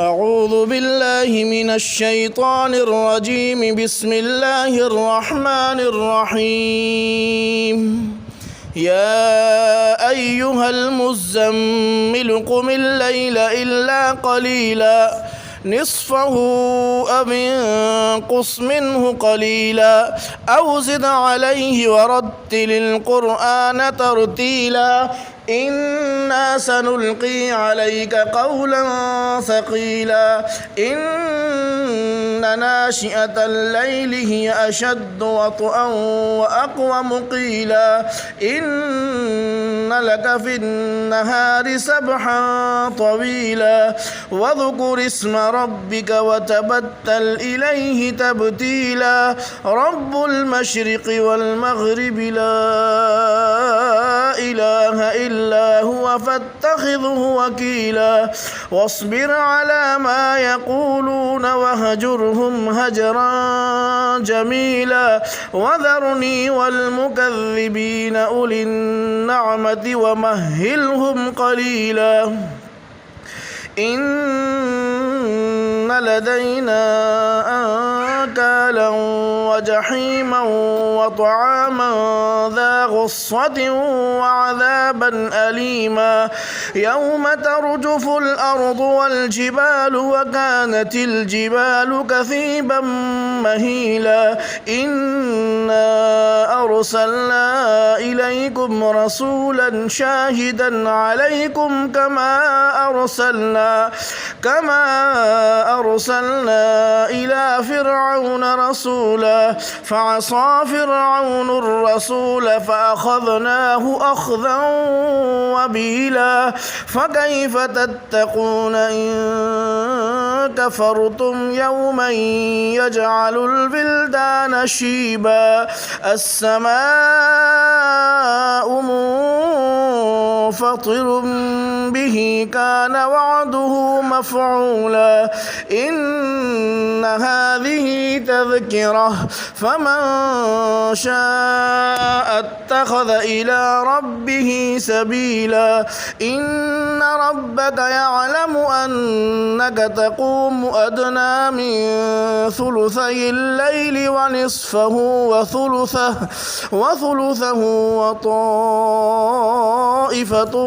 أعوذ بالله من الشيطان الرجيم. بسم الله الرحمن الرحيم. يا أيها المزمل قم الليل إلا قليلا نصفه أو انقص منه قليلا أو زد عليه ورتل القرآن ترتيلا إنا سنلقي عليك قولا ثقيلا إن ناشئة الليل هي أشد وطئا وأقوم قيلا إن لك في النهار سبحا طويلا واذكر اسم ربك وتبتل إليه تبتيلا رب المشرق والمغرب لا إله إلا هو فاتخذه وكيلا واصبر على ما يقولون وهجرهم هجرا جميلا وذرني والمكذبين أولي النعمة ومهلهم قليلا إن لدينا أنكالا وجحيما وطعاما ذا غصة وعذابا أليما يوم ترجف الأرض والجبال وكانت الجبال كثيبا مهيلا إنا أرسلنا إليكم رسولا شاهدا عليكم كما أرسلنا إلى فرعون رسولا فعصى فرعون الرسول فأخذناه أخذا وبيلا فكيف تتقون إن كفرتم يوما يجعل البلدان شيبا السماء منفطر به كان وعده مفعولا إن هذه تذكرة فمن شاء اتخذ إلى ربه سبيلا إن ربك يعلم أنك تقوم أدنى من ثلثي الليل ونصفه وثلثه وطائفة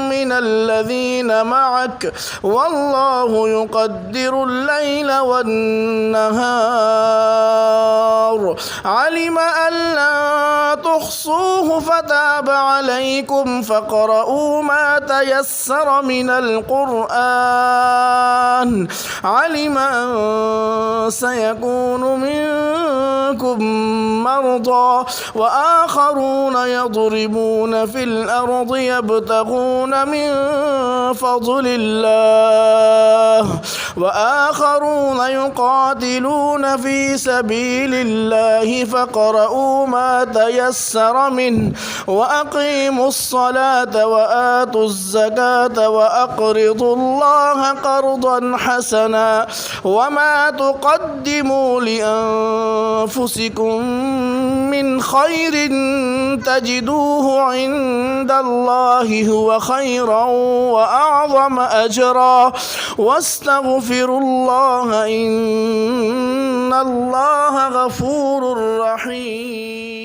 من الذين معك والله يقدر الليل والنهار علم أن لن تحصوه فتاب عليكم فاقرؤوا ما تيسر من القرآن علم أن سيكون منكم مرضى وآخرون يضربون في الأرض يبتغون من فضل الله وآخرون يقاتلون في سبيل الله فاقرؤوا ما تيسر منه وأقيموا الصلاة وآتوا الزكاة وأقرضوا الله قرضا حسنا وما تقدموا لأنفسكم من خير تجدوه عند الله هو خيرا وأعظم أجرا واستغفروا الله إن الله غفور رحيم.